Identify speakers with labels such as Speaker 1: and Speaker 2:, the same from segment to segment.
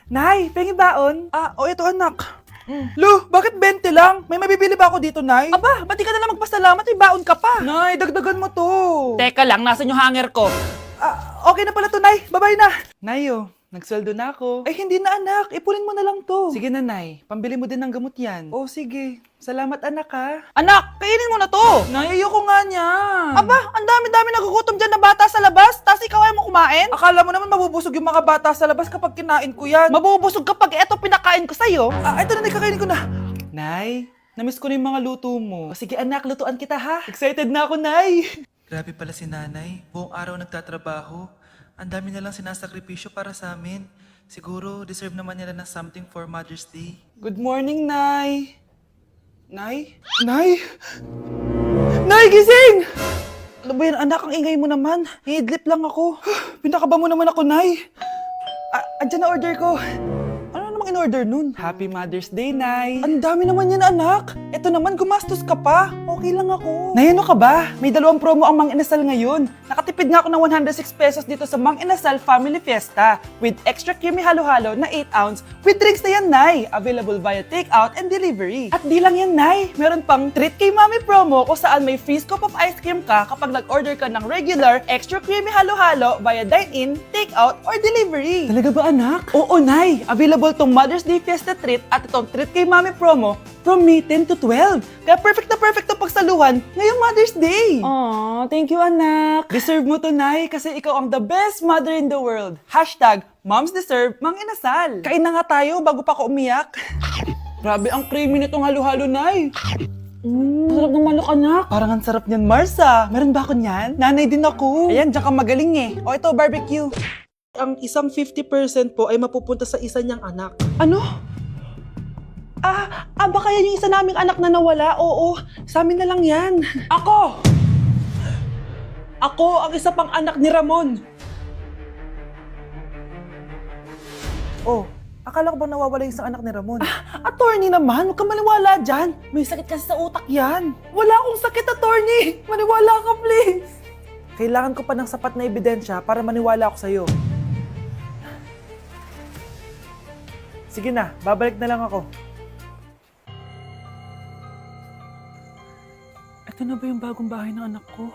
Speaker 1: Nay, pengi baon? Ito anak. Lu, bakit 20 lang? May mabibili ba ako dito, Nay? Aba, ba't di ka na lang magpasalamat? May baon ka pa. Nay, dagdagan mo to.
Speaker 2: Teka lang, nasan yung hanger ko?
Speaker 1: Okay na pala to, Nay. Bye-bye na. Nay, nagsweldo na ako. Ay, hindi na, anak. Ipunin mo na lang to. Sige na, Nay. Pambili mo din ng gamot yan. Oh, sige. Salamat, anak, ha.
Speaker 2: Anak, kainin mo na to!
Speaker 1: Nay, ayoko nga niyan.
Speaker 2: Aba, ang dami-dami nagugutom dyan na bata sa labas, tas ikaw ay mo kumain?
Speaker 1: Akala mo naman mabubusog yung mga bata sa labas kapag kinain ko yan.
Speaker 2: Mabubusog kapag eto pinakain ko sa'yo.
Speaker 1: Ito na, Nay, kakainin ko na. Nay, namiss ko na yung mga luto mo. Sige, anak, lutuan kita, ha? Excited na ako, Nay.
Speaker 3: Grabe pala si nanay. Buong araw nagtatrabaho. Ang dami na lang sinasakripisyo para sa amin. Siguro, deserve naman nila ng something for Mother's Day.
Speaker 1: Good morning, Nay. Nay? Nay? Nay, gising! Ano ba yan, anak? Ang ingay mo naman. Hihidlip lang ako. Pinakaba mo naman ako, Nay. Andyan na order ko. Ano namang in-order nun? Happy Mother's Day, Nay. Ang dami naman yan, anak. Ito naman, gumastos ka pa. Okay lang ako. Nay, ano ka ba? May 2 promo ang Mang Inasal ngayon. Nakatipid nga ako ng 106 pesos dito sa Mang Inasal Family Fiesta with extra creamy halo-halo na 8 ounce with drinks na yan, Nay. Available via takeout and delivery. At di lang yan, Nay. Meron pang Treat kay Mami promo kung saan may free scoop of ice cream ka kapag nag-order ka ng regular extra creamy halo-halo via dine-in, takeout, or delivery. Talaga ba, anak? Oo, Nay. Available tong Mother's Day Fiesta Treat at itong Treat kay Mami promo from May 10 to 12. Kaya perfect na pagsaluhan ngayong Mother's Day. Aww, thank you, anak. Deserve mo to, Nay, kasi ikaw ang the best mother in the world. Hashtag, Moms Deserve Mang Inasal. Kain na nga tayo bago pa ako umiyak. Grabe ang creamy nitong halo-halo, Nay. Sarap ng manok, anak. Parang ang sarap niyan, Marsa. Meron ba ako niyan? Nanay din ako. Ayan, diyan ka magaling eh. O ito, barbecue. Ang isang 50% po ay mapupunta sa isa niyang anak. Ano? Baka yan yung isa naming anak na nawala? Oo, sa amin na lang yan. Ako! Ako ang isa pang anak ni Ramon. Oh, akala ko ba nawawala yung isang anak ni Ramon? Attorney naman, huwag ka maniwala dyan. May sakit kasi sa utak yan. Wala akong sakit, attorney. Maniwala ka, please. Kailangan ko pa ng sapat na ebidensya para maniwala ako sa'yo. Sige na, babalik na lang ako. Ito na ba yung bagong bahay ng anak ko?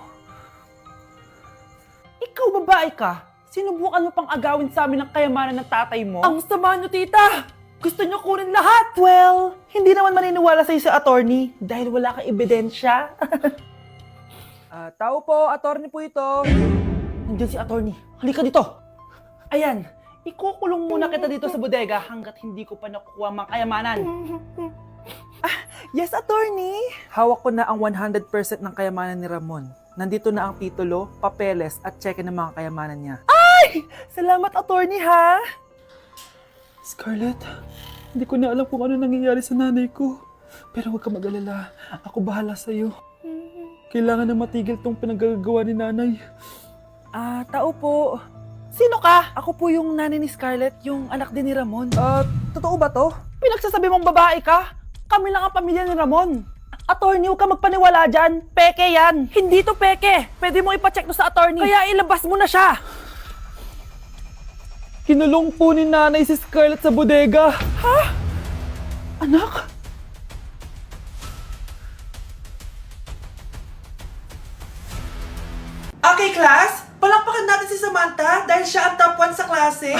Speaker 1: Ikaw, babae ka? Sinubukan mo pang agawin sa amin ang kayamanan ng tatay mo? Ang sama nyo, tita! Gusto nyo kunin lahat! Well, hindi naman maniniwala sa'yo si attorney dahil wala kang ebidensya. Tao po, attorney po ito. Nandiyan si attorney. Halika dito. Ayan, ikukulong muna kita dito sa bodega hanggat hindi ko pa nakukuha ang mga kayamanan. Yes, attorney. Hawak ko na ang 100% ng kayamanan ni Ramon. Nandito na ang titulo, papeles at cheque ng mga kayamanan niya. Ay! Salamat, attorney, ha? Scarlett, hindi ko na alam kung ano nangyayari sa nanay ko. Pero huwag ka mag-alala. Ako bahala sa'yo. Kailangan na matigil tong pinagagawa ni nanay. Tao po. Sino ka? Ako po yung nanay ni Scarlett, yung anak din ni Ramon. Totoo ba to? Pinagsasabi mong babae ka? Kami lang ang pamilya ni Ramon. Attorney, huwag ka magpaniwala dyan. Peke yan. Hindi to peke. Pwede mo ipacheck to sa attorney. Kaya ilabas mo na siya. Kinulong po ni nanay si Scarlett sa bodega. Ha? Anak? Okay, class. Palakpakan natin si Samantha dahil siya ang top 1 sa klase.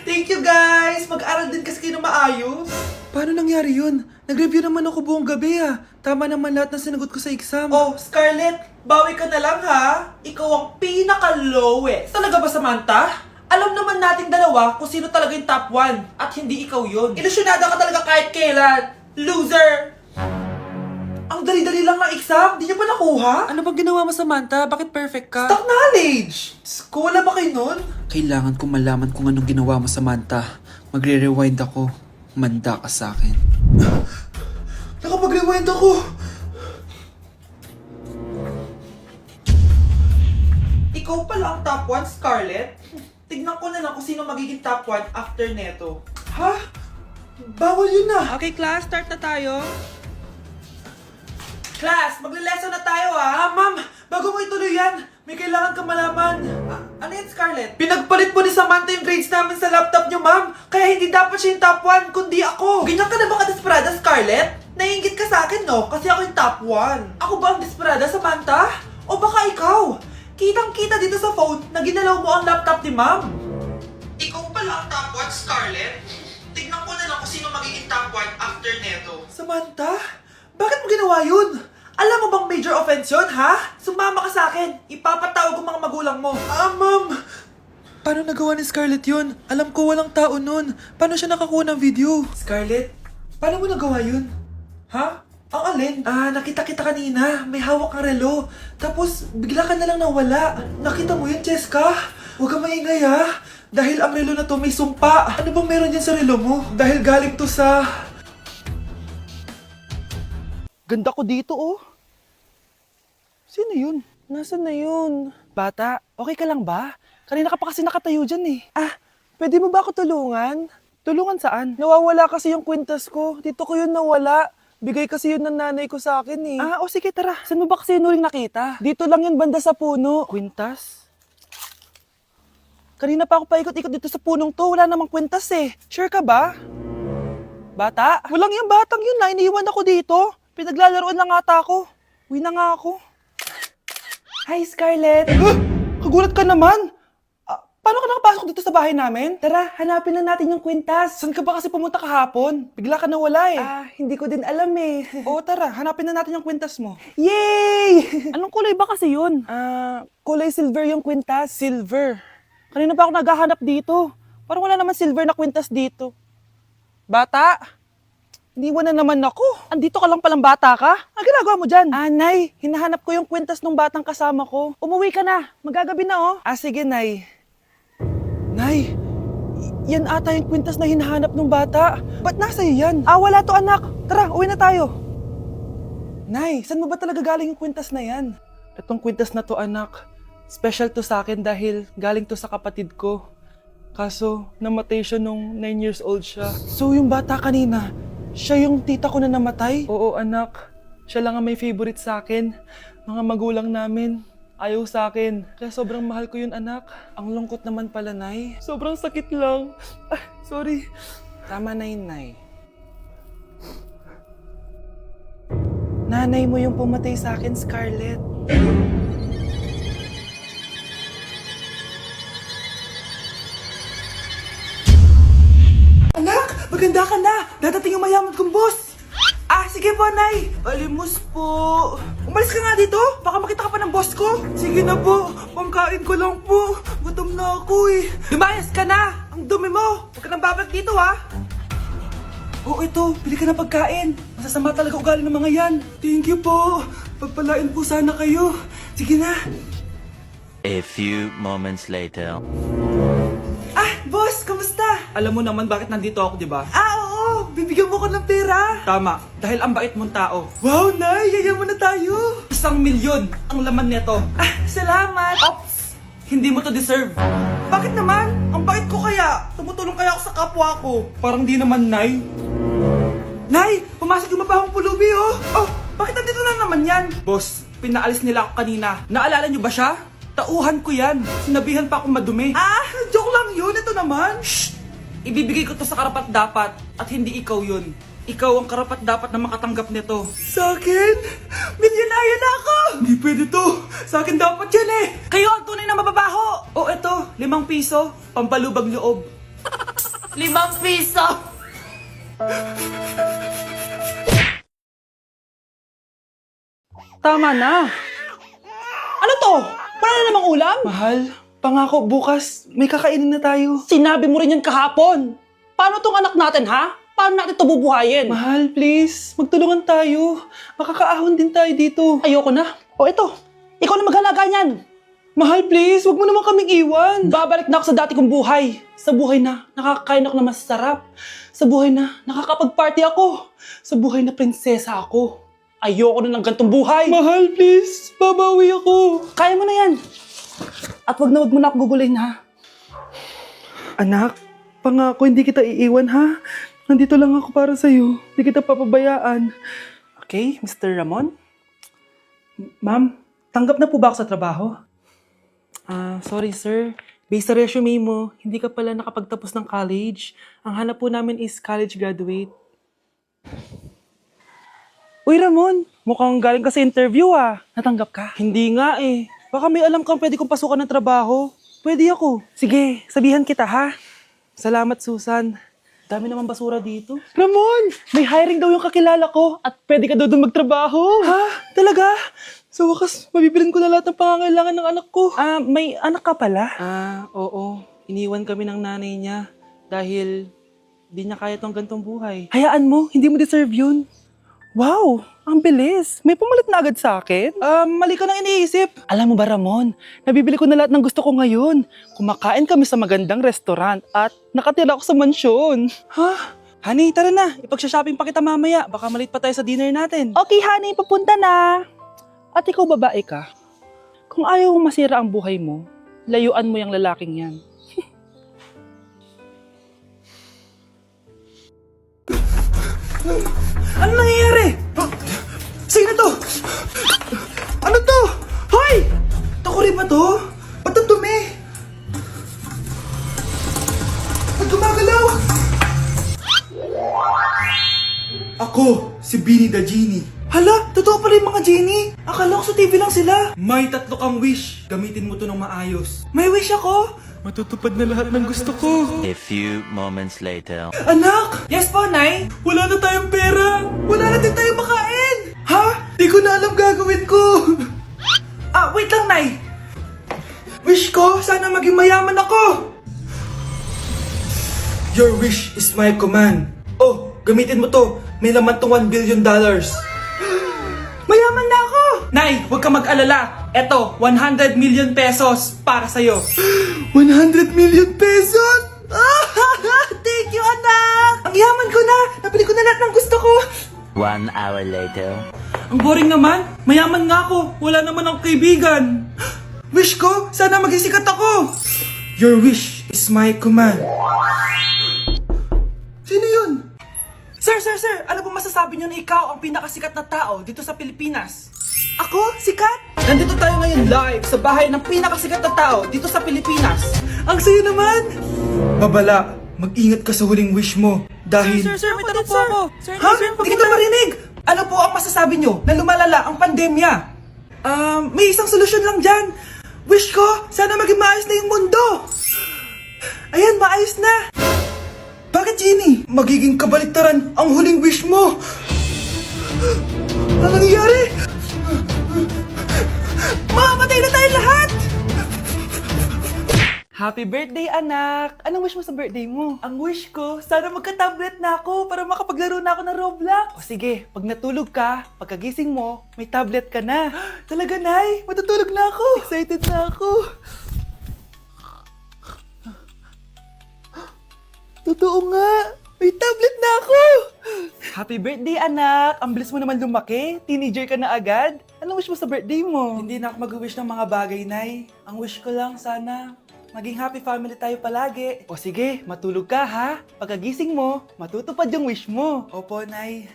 Speaker 1: Thank you, guys. Mag-aral din kasi kayo na maayos. Paano nangyari yun? Nag-review naman ako buong gabi Tama naman lahat ng sinagot ko sa exam. Oh, Scarlett, bawi ka na lang ha. Ikaw ang pinaka-lowest. Talaga ba, Samantha? Alam naman nating dalawa kung sino talaga yung top 1 at hindi ikaw yun. Ilusyonada ka talaga kahit kailan. Loser! Ang dali-dali lang ng exam, di niya pa nakuha? Ano bang ginawa mo, Samantha? Bakit perfect ka? Stock knowledge! Wala ba kayo nun?
Speaker 3: Kailangan kong malaman kung anong ginawa mo, Samantha. Magre-rewind ako. Manda ka sa akin.
Speaker 1: Nakapag-rewind ako! Ikaw pala ang top 1, Scarlett? Tignan ko na lang kung sino magiging top 1 after neto. Ha? Bawal yun na! Okay, class, start na tayo. Class, magle-lesson na tayo Ma'am, bago mo ituloy yan, may kailangan ka malaman. Ano
Speaker 3: Ano yan, Scarlett? Pinagpalit po ni Samantha yung grades namin sa laptop niyo, ma'am. Kaya hindi dapat siya yung top 1, kundi ako. Ganyan ka na ba ka-desperada, Scarlett? Naiingit ka sa akin, no? Kasi ako yung top 1. Ako ba ang desperada, Samantha? O baka ikaw? Kitang-kita dito sa phone na ginalaw mo ang laptop ni ma'am. Ikaw pala ang top 1, Scarlett? Tignan ko na lang kung sino magiging top 1 after neto. Samantha? Bakit mo ginawa yun? Alam mo bang major offense yun, ha? Sumama ka sa akin. Ipapatawag ko mga magulang mo. Ma'am! Paano nagawa ni Scarlett yun? Alam ko walang tao nun. Paano siya nakakuha ng video? Scarlett, paano mo nagawa yun? Ha? Ang alin? Nakita kita kanina. May hawak kang relo. Tapos, bigla ka na lang nawala. Nakita mo yun, Cheska? Huwag kang maingay, ha? Dahil ang relo na to may sumpa. Ano bang meron dyan sa relo mo? Dahil galing to sa...
Speaker 1: Ganda ko dito, oh. Sino yun? Nasaan na yun? Bata, okay ka lang ba? Kanina ka pa kasi nakatayo dyan eh. Pwede mo ba ako tulungan? Tulungan saan? Nawawala kasi yung kwintas ko. Dito ko yun nawala. Bigay kasi yun ng nanay ko sa akin eh. Sige tara. Saan mo ba kasi yun uling nakita? Dito lang yun banda sa puno. Kwintas? Kanina pa ako paikot-ikot dito sa punong to. Wala namang kwintas eh. Sure ka ba? Bata? Walang yung batang yun na. Iniiwan ako dito. Pinaglalaroan lang ata ako. Uwi na nga ako. Hi, Scarlett. Kagulat ka naman. Paano ka nakapasok dito sa bahay namin? Tara, hanapin lang natin yung kwintas. Saan ka ba kasi pumunta kahapon? Bigla ka nawala eh. Hindi ko din alam eh. Oo, tara, hanapin na natin yung kwintas mo. Yay! Anong kulay ba kasi yun? Kulay silver yung kwintas. Silver? Kanina pa ako naghahanap dito. Parang wala naman silver na kwintas dito. Bata? Iniwan na naman ako. Andito ka lang palang bata ka? Ang ginagawa mo dyan? Nay, hinahanap ko yung kwintas ng batang kasama ko. Umuwi ka na. Magagabi na oh. Sige, Nay. Nay, yan ata yung kwintas na hinahanap ng bata. Ba't nasa iyo yan? Wala to anak. Tara, uwi na tayo. Nay, saan mo ba talaga galing yung kwintas na yan? Itong kwintas na to anak, special to sa akin dahil galing to sa kapatid ko. Kaso, namatay siya nung 9 years old siya. So yung bata kanina, siya yung tita ko na namatay? Oo anak, siya lang ang may favorite sa akin. Mga magulang namin, ayaw sa akin. Kaya sobrang mahal ko yun anak. Ang lungkot naman pala, Nay. Sobrang sakit lang. Sorry. Tama na yun, Nay. Nanay mo yung pumatay sa akin, Scarlett. Anak, maganda ka na. Dadating yung mayaman kong boss. Sige po, Nay. Alimos po. Umalis ka nga dito. Baka makita ka pa ng boss ko. Sige na po. Pangkain ko lang po. Gutom na ako eh. Lumayas ka na. Ang dumi mo. Huwag ka nang babalik dito, ha. Ito. Bili ka ng pagkain. Masasama talaga ugali ng mga yan. Thank you po. Pagpalain po sana kayo. Sige na.
Speaker 4: A few moments later.
Speaker 1: Boss, kamusta? Alam mo naman bakit nandito ako, di ba? Oo. Bibigyan mo ko ng pera. Tama. Dahil ang bait mong tao. Wow, Nay. Yayaman na tayo. 1,000,000 ang laman nito. Salamat. Ops. Hindi mo to deserve. Bakit naman? Ang bait ko kaya. Tumutulong kaya ako sa kapwa ko. Parang di naman, Nay. Nay, pumasok yung mapahong pulubi, oh. Bakit nandito na naman yan? Boss, pinaalis nila ako kanina. Naalala niyo ba siya? Tauhan ko yan. Sinabihan pa akong madumi. Joke lang yun. Ito naman. Shh! Ibibigay ko to sa karapat-dapat at hindi ikaw yun. Ikaw ang karapat-dapat na makatanggap nito. Sa akin? Milyonaryo na ako! Hindi pwede to. Sa akin dapat yan eh. Kayo ang tunay na mababaho. Eto, 5 piso. Pampalubag loob.
Speaker 2: 5 piso!
Speaker 1: Tama na. Ano to? Wala na namang ulam? Mahal, pangako bukas may kakainin na tayo. Sinabi mo rin yan kahapon. Paano tong anak natin, ha? Paano natin ito bubuhayin? Mahal, please. Magtulungan tayo. Makakaahon din tayo dito. Ayoko na. Ito. Ikaw na maghalaga niyan. Mahal, please. Huwag mo naman kaming iwan. Babalik na ako sa dati kong buhay. Sa buhay na nakakakain ako na masarap. Sa buhay na nakakapag-party ako. Sa buhay na prinsesa ako. Ayoko na ng gantong buhay. Mahal, please. Babawi ako. Kaya mo na yan. At wag mo na ako gugulayin, ha? Anak, pangako hindi kita iiwan, ha? Nandito lang ako para sa'yo. Hindi kita papabayaan. Okay, Mr. Ramon? Ma'am, tanggap na po ba ako sa trabaho? Sorry sir. Based sa resume mo, hindi ka pala nakapagtapos ng college. Ang hanap po namin is college graduate. Uy Ramon, mukhang galing ka sa interview ah. Natanggap ka? Hindi nga eh. Baka may alam kang pwede kong pasukan ng trabaho. Pwede ako. Sige, sabihan kita ha. Salamat Susan. Dami naman basura dito. Ramon, may hiring daw yung kakilala ko at pwede ka daw doon magtrabaho. Ha? Talaga? Sa wakas, mabibilin ko na lahat ng pangangailangan ng anak ko. May anak ka pala? Oo. Iniwan kami ng nanay niya dahil di niya kaya tong gantong buhay. Hayaan mo, hindi mo deserve yun. Wow, ang bilis. May pumalit na agad sa akin? Mali ka nang iniisip. Alam mo ba Ramon, nabibili ko na lahat ng gusto ko ngayon. Kumakain kami sa magandang restaurant at nakatira ako sa mansyon. Ha? Honey, tara na. Ipag-shopping pa kita mamaya. Baka malit pa tayo sa dinner natin. Okay, honey, papunta na. At ikaw babae ka. Kung ayaw mong masira ang buhay mo, layuan mo yung lalaking yan. Ano nangyayari? Sino to? Ano to? Hoy! Takuri ba to? Ba't ang dumi? Ba't gumagalaw? Ako, si Beanie the Genie. Hala, totoo pala yung mga genie. Akala ko sa TV lang sila. May 3 kang wish. Gamitin mo to ng maayos. May wish ako? Matutupad na lahat ng gusto ko.
Speaker 4: A few moments later.
Speaker 1: Anak! Yes po, Nay? Wala na tayong pera! Wala na din tayong makain! Ha? Di ko na alam gagawin ko! Wait lang, Nay! Wish ko, sana maging mayaman ako! Your wish is my command. Oh, gamitin mo to. May laman tong $1 billion. Mayaman na ako! Nay, huwag ka mag-alala. Eto, 100 million pesos para sa'yo. 100 million pesos? Thank you, anak! Ang yaman ko na! Nabili ko na lahat ng gusto ko!
Speaker 4: 1 hour later.
Speaker 1: Ang boring naman. Mayaman nga ako. Wala naman akong kaibigan. Wish ko, sana maging sikat ako. Your wish is my command. Sino yun? Sir! Ano po masasabi niyo na ikaw ang pinakasikat na tao dito sa Pilipinas? Ako? Sikat? Nandito tayo ngayon live sa bahay ng pinakasikat na tao dito sa Pilipinas. Ang sayo naman! Babala, mag-ingat ka sa huling wish mo dahil... Sir, may tanong po ako. Ha? Hindi kita marinig! Ano po ang masasabi niyo na lumalala ang pandemya? May isang solusyon lang dyan. Wish ko, sana maging maayos na yung mundo. Ayan, maayos na. Bakit, Genie? Magiging kabaliktaran ang huling wish mo. Ano nangyayari? Mamamatay na tayo lahat! Happy birthday, anak! Anong wish mo sa birthday mo? Ang wish ko, sana magka-tablet na ako para makapaglaro na ako ng Roblox. O sige, pag natulog ka, pagkagising mo, may tablet ka na. Talaga, Nay? Matutulog na ako. Excited na ako. Totoo nga! May tablet na ako! Happy birthday, anak! Ang bilis mo naman lumaki. Teenager ka na agad. Anong wish mo sa birthday mo? Hindi na ako mag-wish ng mga bagay, Nay. Ang wish ko lang, sana maging happy family tayo palagi. O sige, matulog ka ha. Pagkagising mo, matutupad yung wish mo. Opo, Nay.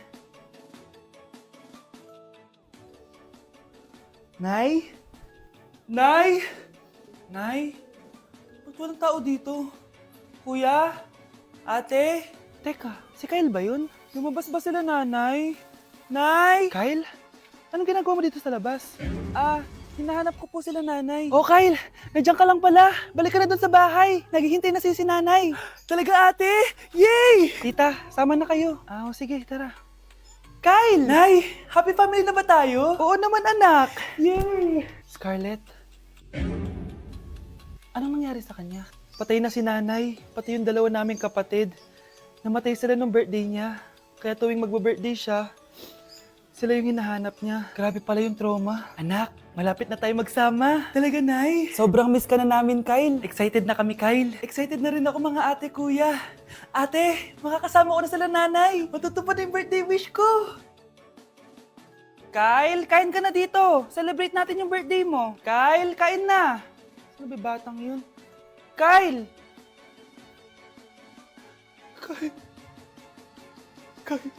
Speaker 1: Nay? Nay? Nay? Ba't walang tao dito? Kuya? Ate? Teka, si Kyle ba yun? Lumabas ba sila nanay? Nay! Kyle? Anong ginagawa mo dito sa labas? Hinahanap ko po sila nanay. Oh, Kyle! Nandiyan ka lang pala. Balik ka na doon sa bahay. Naghihintay na si nanay. Talaga, ate? Yay! Tita, sama na kayo. Sige, tara. Kyle! Nay! Happy family na ba tayo? Oo naman, anak. Yay! Scarlett? Anong nangyari sa kanya? Patay na si nanay, pati yung 2 naming kapatid. Namatay sila nung birthday niya. Kaya tuwing magbe-birthday siya, sila yung hinahanap niya. Grabe pala yung trauma. Anak, malapit na tayo magsama. Talaga, Nay. Sobrang miss ka na namin, Kyle. Excited na kami, Kyle. Excited na rin ako, mga ate, kuya. Ate, makakasama ko na sila nanay. Matutupad na yung birthday wish ko. Kyle, kain ka na dito. Celebrate natin yung birthday mo. Kyle, kain na. Sino ba batang yun? Kyle! Kyle!